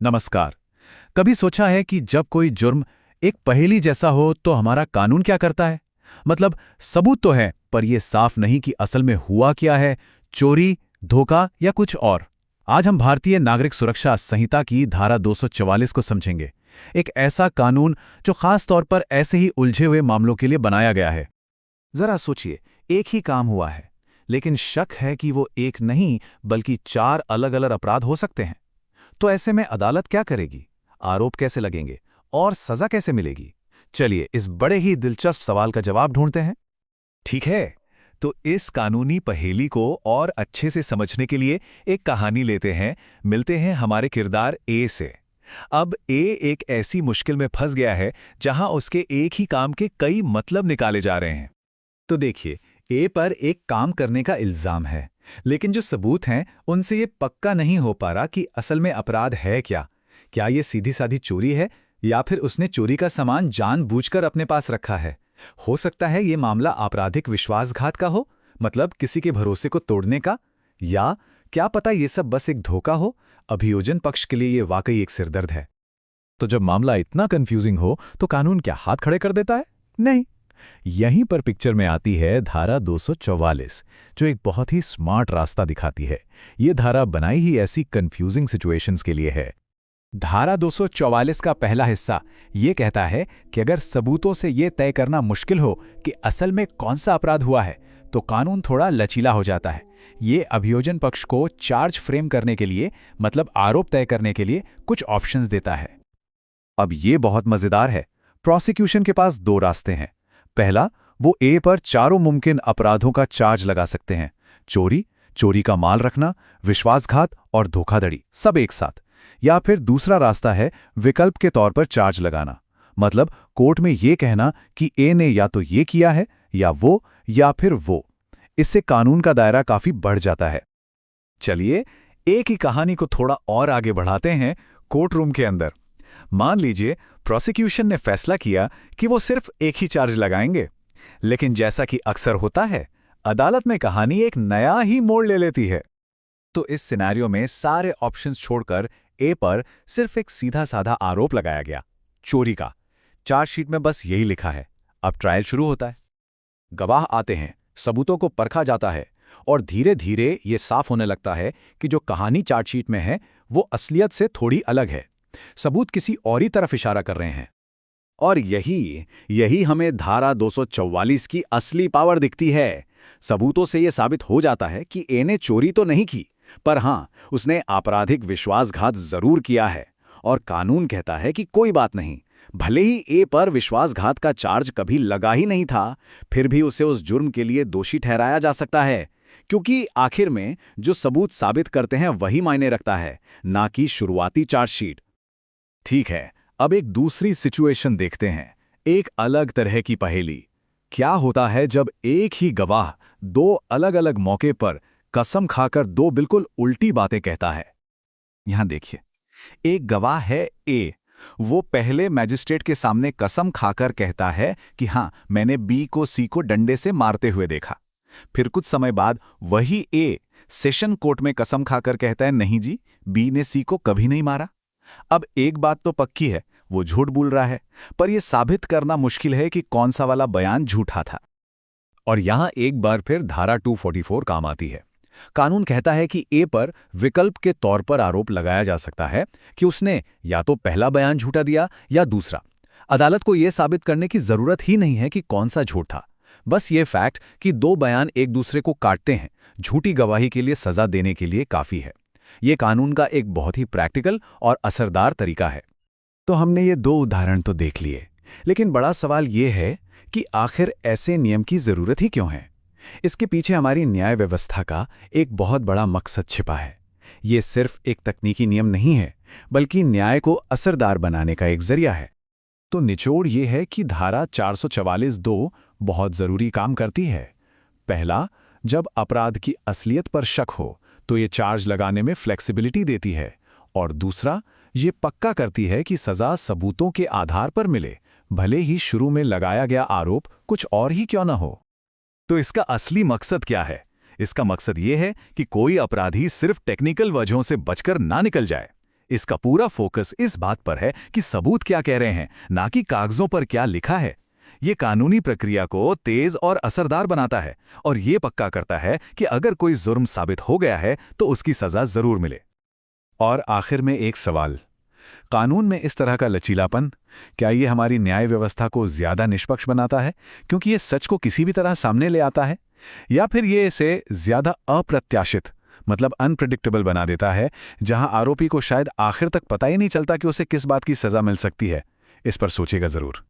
नमस्कार। कभी सोचा है कि जब कोई जुर्म एक पहेली जैसा हो तो हमारा कानून क्या करता है? मतलब सबूत तो है, पर यह साफ नहीं कि असल में हुआ क्या है, चोरी, धोखा या कुछ और। आज हम भारतीय नागरिक सुरक्षा संहिता की धारा 244 को समझेंगे। एक ऐसा कानून जो खास तौर पर ऐसे ही उलझे हुए मामलों के लिए बनाया गया है। जरा सोचिए, एक ही काम हुआ है, लेकिन शक है कि वो एक नहीं बल्कि 4 अलग-अलग अपराध हो सकते हैं। तो ऐसे में अदालत क्या करेगी? आरोप कैसे लगेंगे और सजा कैसे मिलेगी? चलिए इस बड़े ही दिलचस्प सवाल का जवाब ढूंढते हैं। ठीक है, तो इस कानूनी पहेली को और अच्छे से समझने के लिए एक कहानी लेते हैं। मिलते हैं हमारे किरदार ए से। अब ए एक ऐसी मुश्किल में फंस गया है जहां उसके एक ही काम के कई मतलब निकाले जा रहे हैं। तो देखिए, ए पर एक काम करने का इल्जाम है, लेकिन जो सबूत हैं उनसे ये पक्का नहीं हो पा रहा कि असल में अपराध है क्या। क्या ये सीधी साधी चोरी है या फिर उसने चोरी का सामान जानबूझकर अपने पास रखा है? हो सकता है ये मामला आपराधिक विश्वासघात का हो, मतलब किसी के भरोसे को तोड़ने का। या क्या पता ये सब बस एक धोखा हो। अभियोजन पक्ष के लिए ये वाकई एक सिरदर्द है। तो जब मामला इतना कंफ्यूजिंग हो तो कानून क्या हाथ खड़े कर देता है? नहीं। यहीं पर पिक्चर में आती है धारा 244, जो एक बहुत ही स्मार्ट रास्ता दिखाती है। ये धारा बनाई ही ऐसी कंफ्यूजिंग सिचुएशंस के लिए है। धारा 244 का पहला हिस्सा ये कहता है कि अगर सबूतों से ये तय करना मुश्किल हो कि असल में कौन सा अपराध हुआ है, तो कानून थोड़ा लचीला हो जाता है। ये अभियोजन पक्ष को चार्ज फ्रेम करने के लिए, मतलब आरोप तय करने के लिए कुछ ऑप्शंस देता है। अब ये बहुत मजेदार है। प्रोसिक्यूशन के पास 2 रास्ते हैं। पहला, वो ए पर चारों मुमकिन अपराधों का चार्ज लगा सकते हैं। चोरी, चोरी का माल रखना, विश्वासघात और धोखाधड़ी, सब एक साथ। या फिर दूसरा रास्ता है विकल्प के तौर पर चार्ज लगाना, मतलब कोर्ट में ये कहना कि ए ने या तो ये किया है या फिर वो। इससे कानून का दायरा काफी बढ़ जाता है। चलिए एक ही कहानी को थोड़ा और आगे बढ़ाते हैं कोर्ट रूम के अंदर। मान लीजिए प्रोसिक्यूशन ने फैसला किया कि वो सिर्फ एक ही चार्ज लगाएंगे, लेकिन जैसा कि अक्सर होता है, अदालत में कहानी एक नया ही मोड़ ले लेती है। तो इस सिनेरियो में सारे ऑप्शंस छोड़कर ए पर सिर्फ एक सीधा साधा आरोप लगाया गया, चोरी का। चार्जशीट में बस यही लिखा है। अब ट्रायल शुरू होता है। गवाह आते हैं, सबूतों को परखा जाता है और धीरे धीरे ये साफ होने लगता है कि जो कहानी चार्जशीट में है वो असलियत से थोड़ी अलग है। सबूत किसी और ही तरफ इशारा कर रहे हैं। और यही हमें धारा 244 की असली पावर दिखती है। सबूतों से यह साबित हो जाता है कि ए ने चोरी तो नहीं की, पर हां, उसने आपराधिक विश्वासघात जरूर किया है। और कानून कहता है कि कोई बात नहीं, भले ही ए पर विश्वासघात का चार्ज कभी लगा ही नहीं था, फिर भी उसे उस जुर्म के लिए दोषी ठहराया जा सकता है, क्योंकि आखिर में जो सबूत साबित करते हैं वही मायने रखता है, ना कि शुरुआती चार्जशीट। ठीक है, अब एक दूसरी सिचुएशन देखते हैं, एक अलग तरह की पहेली। क्या होता है जब एक ही गवाह 2 अलग-अलग मौके पर कसम खाकर 2 बिल्कुल उल्टी बातें कहता है? यहां देखिए, एक गवाह है ए। वो पहले मैजिस्ट्रेट के सामने कसम खाकर कहता है कि हां, मैंने बी को सी को डंडे से मारते हुए देखा। फिर कुछ समय बाद वही ए सेशन कोर्ट में कसम खाकर कहता है, नहीं जी, बी ने सी को कभी नहीं मारा। अब एक बात तो पक्की है, वो झूठ बोल रहा है, पर यह साबित करना मुश्किल है कि कौन सा वाला बयान झूठा था। और यहां एक बार फिर धारा 244 काम आती है। कानून कहता है कि ए पर विकल्प के तौर पर आरोप लगाया जा सकता है कि उसने या तो पहला बयान झूठा दिया या दूसरा। अदालत को यह साबित करने की जरूरत ही नहीं है कि कौन सा झूठ था। बस ये फैक्ट कि 2 बयान एक दूसरे को काटते हैं, झूठी गवाही के लिए सजा देने के लिए काफी है। ये कानून का एक बहुत ही प्रैक्टिकल और असरदार तरीका है। तो हमने ये 2 उदाहरण तो देख लिए, लेकिन बड़ा सवाल ये है कि आखिर ऐसे नियम की जरूरत ही क्यों है? इसके पीछे हमारी न्याय व्यवस्था का एक बहुत बड़ा मकसद छिपा है। ये सिर्फ एक तकनीकी नियम नहीं है, बल्कि न्याय को असरदार बनाने का एक जरिया है। तो निचोड़ ये है कि धारा 444(2) बहुत जरूरी काम करती है। पहला, जब अपराध की असलियत पर शक हो तो ये चार्ज लगाने में फ्लेक्सिबिलिटी देती है। और दूसरा, ये पक्का करती है कि सजा सबूतों के आधार पर मिले, भले ही शुरू में लगाया गया आरोप कुछ और ही क्यों न हो। तो इसका असली मकसद क्या है? इसका मकसद ये है कि कोई अपराधी सिर्फ टेक्निकल वजहों से बचकर ना निकल जाए। इसका पूरा फोकस इस बात पर है कि सबूत क्या कह रहे हैं, ना कि कागजों पर क्या लिखा है। ये कानूनी प्रक्रिया को तेज और असरदार बनाता है और ये पक्का करता है कि अगर कोई जुर्म साबित हो गया है तो उसकी सजा जरूर मिले। और आखिर में एक सवाल, कानून में इस तरह का लचीलापन, क्या ये हमारी न्याय व्यवस्था को ज्यादा निष्पक्ष बनाता है क्योंकि ये सच को किसी भी तरह सामने ले आता है, या फिर ये इसे ज्यादा अप्रत्याशित मतलब अनप्रेडिक्टेबल बना देता है, जहां आरोपी को शायद आखिर तक पता ही नहीं चलता कि उसे किस बात की सजा मिल सकती है? इस पर सोचेगा जरूर।